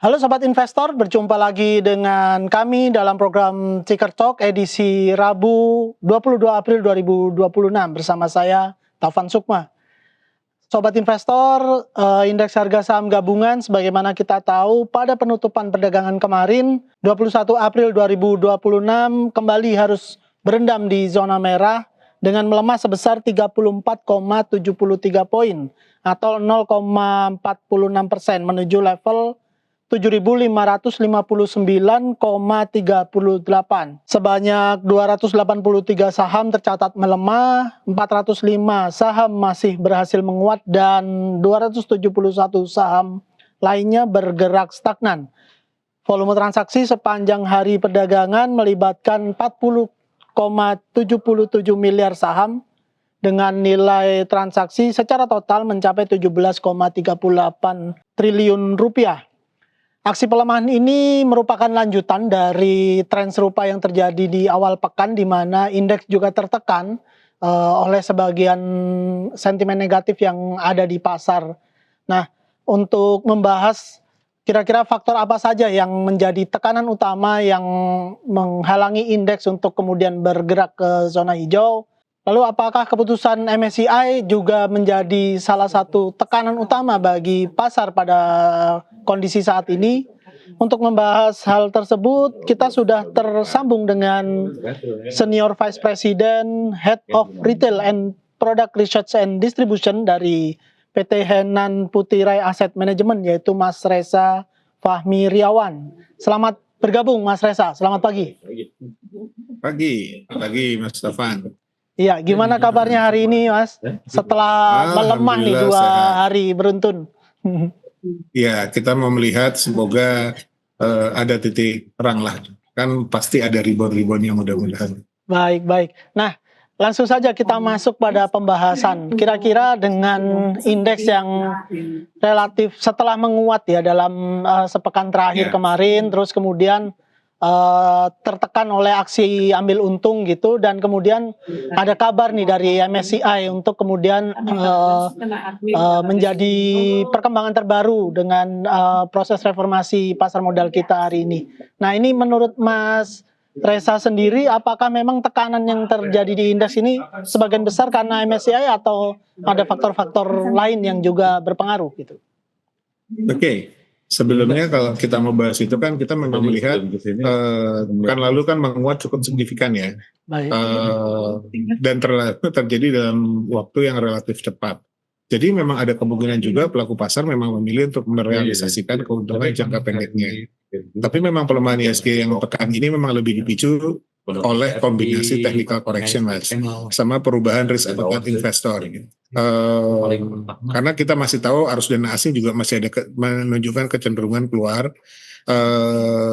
Halo Sobat Investor, berjumpa lagi dengan kami dalam program Ticker Talk edisi Rabu 22 April 2026 bersama saya Taufan Sukma. Sobat Investor, indeks harga saham gabungan sebagaimana kita tahu pada penutupan perdagangan kemarin 21 April 2026 kembali harus berendam di zona merah dengan melemah sebesar 34,73 poin atau 0,46% menuju level 7.559,38. Sebanyak 283 saham tercatat melemah, 405 saham masih berhasil menguat, dan 271 saham lainnya bergerak stagnan. Volume transaksi sepanjang hari perdagangan melibatkan 40,77 miliar saham dengan nilai transaksi secara total mencapai 17,38 triliun rupiah. Aksi pelemahan ini merupakan lanjutan dari tren serupa yang terjadi di awal pekan, di mana indeks juga tertekan oleh sebagian sentimen negatif yang ada di pasar. Nah, untuk membahas kira-kira faktor apa saja yang menjadi tekanan utama yang menghalangi indeks untuk kemudian bergerak ke zona hijau, lalu apakah keputusan MSCI juga menjadi salah satu tekanan utama bagi pasar pada kondisi saat ini? Untuk membahas hal tersebut, kita sudah tersambung dengan Senior Vice President, Head of Retail and Product Research and Distribution dari PT Henan Putirai Asset Management, yaitu Mas Reza Fahmi Riawan. Selamat bergabung Mas Reza, selamat pagi. Pagi Mas Taufan. Iya, gimana kabarnya hari ini Mas? Setelah melemah nih 2 hari beruntun. Ya, kita mau melihat semoga ada titik terang lah. Kan pasti ada rebound-reboundnya mudah-mudahan. Baik. Nah, langsung saja kita masuk pada pembahasan. Kira-kira dengan indeks yang relatif setelah menguat ya dalam sepekan terakhir kemarin, terus kemudian tertekan oleh aksi ambil untung gitu, dan kemudian ada kabar nih dari MSCI untuk kemudian menjadi perkembangan terbaru dengan proses reformasi pasar modal kita hari ini. Nah, ini menurut Mas Reza sendiri, apakah memang tekanan yang terjadi di indeks ini sebagian besar karena MSCI atau ada faktor-faktor lain yang juga berpengaruh gitu? Oke. Sebelumnya kalau kita mau bahas itu kan kita memang melihat kan lalu kan menguat cukup signifikan ya. Dan terjadi dalam waktu yang relatif cepat. Jadi memang ada kemungkinan juga pelaku pasar memang memilih untuk merealisasikan keuntungan jangka pendeknya. Tapi memang pelemahan ISG yang pekan ini memang lebih dipicu oleh kombinasi technical correction Mas, sama perubahan risk appetite investor. Karena kita masih tahu arus dana asing juga masih ada menunjukkan kecenderungan keluar,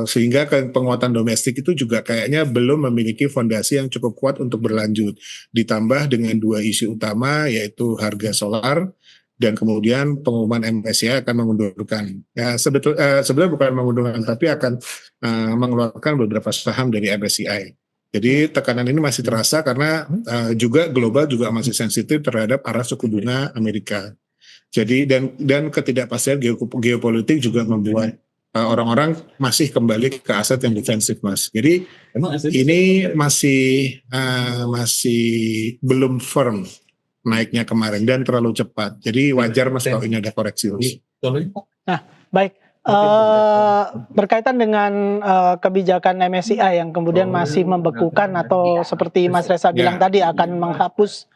sehingga penguatan domestik itu juga kayaknya belum memiliki fondasi yang cukup kuat untuk berlanjut. Ditambah dengan 2 isu utama, yaitu harga solar dan kemudian pengumuman MSCI akan mengundurkan. Ya, sebenarnya bukan mengundurkan, tapi akan mengeluarkan beberapa saham dari MSCI. Jadi tekanan ini masih terasa karena juga global juga masih sensitif terhadap arah suku bunga Amerika. Jadi dan ketidakpastian geopolitik juga membuat orang-orang masih kembali ke aset yang defensif Mas. Jadi ini masih belum firm naiknya kemarin dan terlalu cepat. Jadi wajar Mas kalau ini ada koreksi. Nah, baik. Berkaitan dengan kebijakan MSCI yang kemudian masih membekukan atau seperti Mas Reza bilang tadi akan menghapus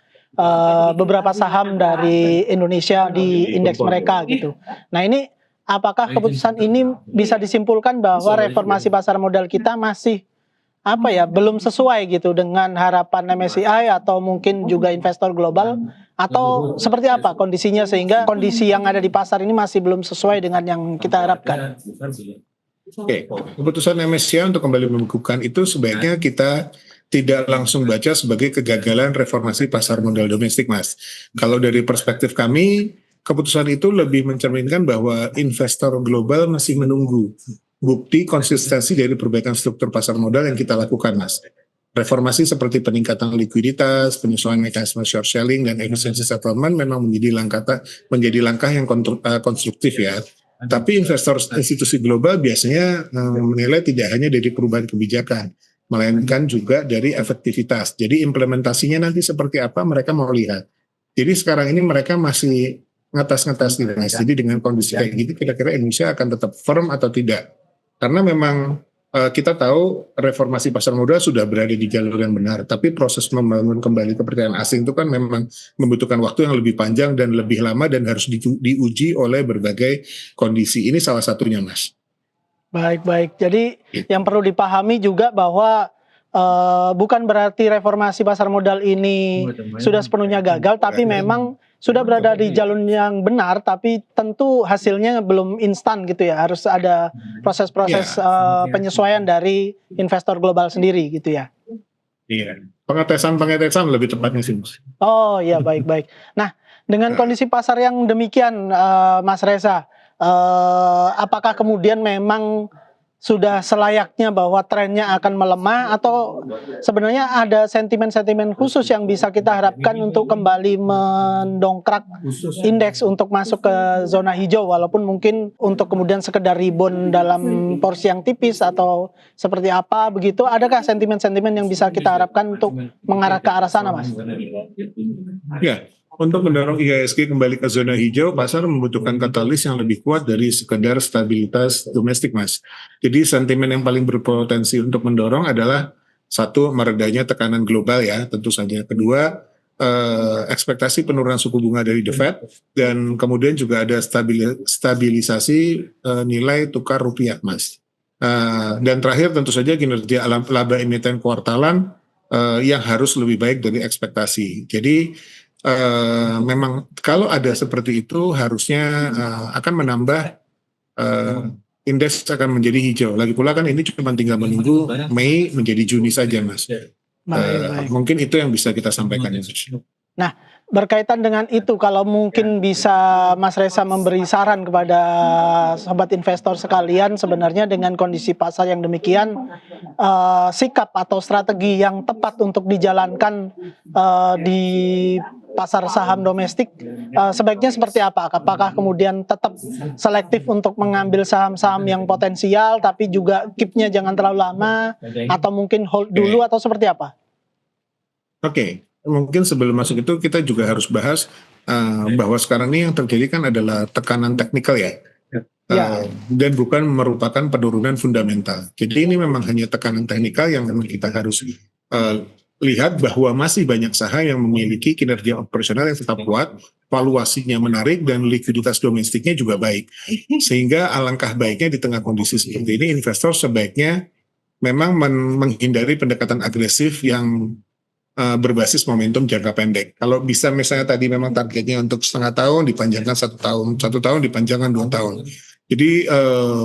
beberapa saham dari Indonesia di indeks mereka gitu. Nah, ini apakah keputusan ini bisa disimpulkan bahwa reformasi pasar modal kita masih belum sesuai gitu dengan harapan MSCI atau mungkin juga investor global, atau seperti apa kondisinya sehingga kondisi yang ada di pasar ini masih belum sesuai dengan yang kita harapkan? Oke, keputusan MSCI untuk kembali membekukan itu sebaiknya kita tidak langsung baca sebagai kegagalan reformasi pasar modal domestik Mas. Kalau dari perspektif kami, keputusan itu lebih mencerminkan bahwa investor global masih menunggu bukti konsistensi dari perbaikan struktur pasar modal yang kita lakukan Mas. Reformasi seperti peningkatan likuiditas, penyesuaian mekanisme short selling, dan efisiensi settlement memang menjadi langkah yang konstruktif ya. Tapi investor institusi global biasanya menilai tidak hanya dari perubahan kebijakan, melainkan juga dari efektivitas. Jadi implementasinya nanti seperti apa mereka mau lihat. Jadi sekarang ini mereka masih ngetes-ngetes nih, Mas. Jadi dengan kondisi kayak gitu, kira-kira Indonesia akan tetap firm atau tidak? Karena memang kita tahu reformasi pasar modal sudah berada di jalur yang benar, tapi proses membangun kembali kepercayaan asing itu kan memang membutuhkan waktu yang lebih panjang dan lebih lama dan harus diuji oleh berbagai kondisi. Ini salah satunya, Mas. Baik. Jadi yang perlu dipahami juga bahwa bukan berarti reformasi pasar modal ini sudah sepenuhnya gagal, tapi memang sudah berada di jalur yang benar, tapi tentu hasilnya belum instan gitu ya. Harus ada proses-proses penyesuaian dari investor global sendiri gitu ya. Iya. Pengetesan lebih tepatnya sih, Mas. Oh iya, baik. Nah, dengan kondisi pasar yang demikian, Mas Reza, apakah kemudian memang sudah selayaknya bahwa trennya akan melemah, atau sebenarnya ada sentimen-sentimen khusus yang bisa kita harapkan untuk kembali mendongkrak indeks untuk masuk ke zona hijau, walaupun mungkin untuk kemudian sekedar rebound dalam porsi yang tipis atau seperti apa begitu? Adakah sentimen-sentimen yang bisa kita harapkan untuk mengarah ke arah sana, Mas? Ya, untuk mendorong IHSG kembali ke zona hijau, pasar membutuhkan katalis yang lebih kuat dari sekedar stabilitas domestik, Mas. Jadi sentimen yang paling berpotensi untuk mendorong adalah satu, meredanya tekanan global ya, tentu saja. Kedua, ekspektasi penurunan suku bunga dari The Fed, dan kemudian juga ada stabilisasi nilai tukar rupiah, Mas. Dan terakhir tentu saja kinerja laba emiten kuartalan yang harus lebih baik dari ekspektasi. Jadi memang kalau ada seperti itu harusnya akan menambah indeks akan menjadi hijau. Lagi pula kan ini cuma tinggal menunggu Mei menjadi Juni saja, Mas. Baik. Mungkin itu yang bisa kita sampaikan. Nah, berkaitan dengan itu, kalau mungkin bisa Mas Reza memberi saran kepada sobat investor sekalian, sebenarnya dengan kondisi pasar yang demikian, sikap atau strategi yang tepat untuk dijalankan di pasar saham domestik sebaiknya seperti apa? Apakah kemudian tetap selektif untuk mengambil saham-saham yang potensial, tapi juga keep-nya jangan terlalu lama, atau mungkin hold dulu, atau seperti apa? Oke. Mungkin sebelum masuk itu kita juga harus bahas bahwa sekarang ini yang terjadi kan adalah tekanan teknikal ya. Dan bukan merupakan penurunan fundamental. Jadi ini memang hanya tekanan teknikal yang memang kita harus lihat bahwa masih banyak saham yang memiliki kinerja operasional yang tetap kuat, valuasinya menarik, dan likuiditas domestiknya juga baik. Sehingga alangkah baiknya di tengah kondisi seperti ini, investor sebaiknya memang menghindari pendekatan agresif yang berbasis momentum jangka pendek. Kalau bisa misalnya tadi memang targetnya untuk setengah tahun dipanjangkan 1 tahun, 1 tahun dipanjangkan 2 tahun. Jadi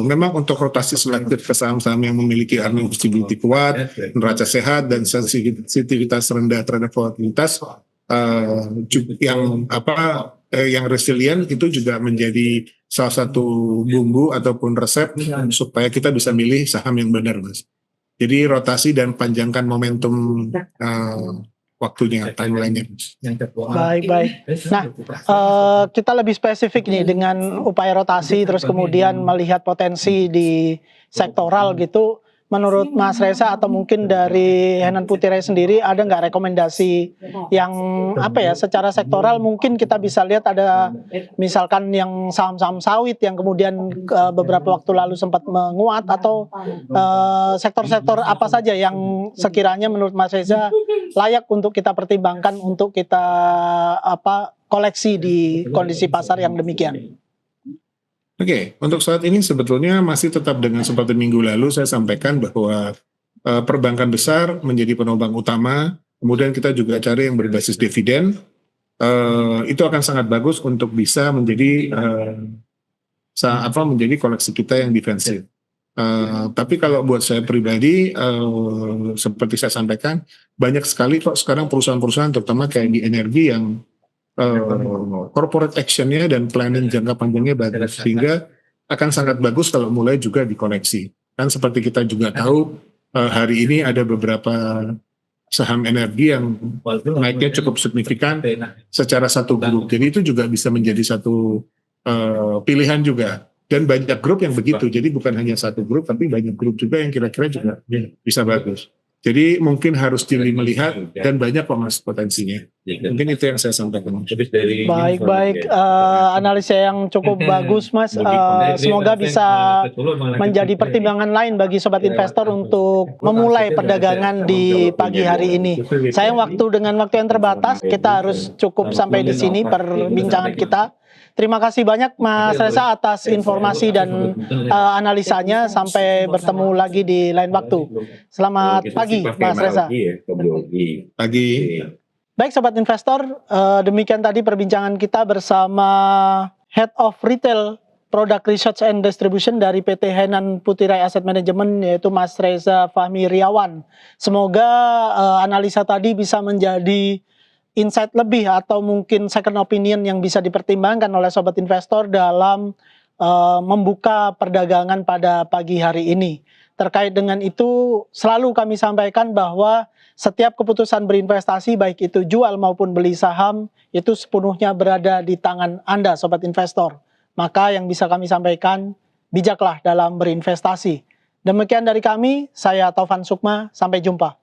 memang untuk rotasi selektif ke saham-saham yang memiliki earning stability kuat, neraca sehat, dan sensitivitas rendah terhadap volatilitas yang resilient itu juga menjadi salah satu bumbu ataupun resep supaya kita bisa milih saham yang benar, Mas. Jadi rotasi dan panjangkan momentum waktunya, timeline-nya. Baik. Nah, kita lebih spesifik nih dengan upaya rotasi, terus kemudian melihat potensi di sektoral gitu. Menurut Mas Reza atau mungkin dari Henan Putire sendiri, ada nggak rekomendasi yang secara sektoral mungkin kita bisa lihat ada misalkan yang saham-saham sawit yang kemudian beberapa waktu lalu sempat menguat, atau sektor-sektor apa saja yang sekiranya menurut Mas Reza layak untuk kita pertimbangkan untuk kita koleksi di kondisi pasar yang demikian? Oke, untuk saat ini sebetulnya masih tetap dengan seperti minggu lalu saya sampaikan bahwa perbankan besar menjadi penopang utama, kemudian kita juga cari yang berbasis dividen, itu akan sangat bagus untuk bisa menjadi menjadi koleksi kita yang defensif. Tapi kalau buat saya pribadi, seperti saya sampaikan, banyak sekali kok sekarang perusahaan-perusahaan terutama kayak di energi yang corporate actionnya dan planning jangka panjangnya bagus, sehingga akan sangat bagus kalau mulai juga dikoleksi. Kan seperti kita juga tahu hari ini ada beberapa saham energi yang naiknya cukup signifikan secara satu grup, jadi itu juga bisa menjadi satu pilihan juga. Dan banyak grup yang begitu, jadi bukan hanya satu grup, tapi banyak grup juga yang kira-kira juga bisa bagus. Jadi mungkin harus jeli melihat dan banyak kok mas potensinya. Mungkin itu yang saya sampaikan. Baik, analisa yang cukup bagus Mas. Semoga bisa menjadi pertimbangan lain bagi sobat investor untuk memulai perdagangan di pagi hari ini. Sayang dengan waktu yang terbatas, kita harus cukup sampai di sini perbincangan kita. Terima kasih banyak Mas Reza atas informasi dan analisanya. Sampai bertemu lagi di lain waktu. Selamat pagi Mas Reza. Pagi. Baik sobat investor, demikian tadi perbincangan kita bersama Head of Retail Product Research and Distribution dari PT Hainan Putirai Asset Management, yaitu Mas Reza Fahmi Riawan. Semoga analisa tadi bisa menjadi insight lebih atau mungkin second opinion yang bisa dipertimbangkan oleh sobat investor dalam membuka perdagangan pada pagi hari ini. Terkait dengan itu, selalu kami sampaikan bahwa setiap keputusan berinvestasi, baik itu jual maupun beli saham, itu sepenuhnya berada di tangan Anda, sobat investor. Maka yang bisa kami sampaikan, bijaklah dalam berinvestasi. Demikian dari kami, saya Taufan Sukma, sampai jumpa.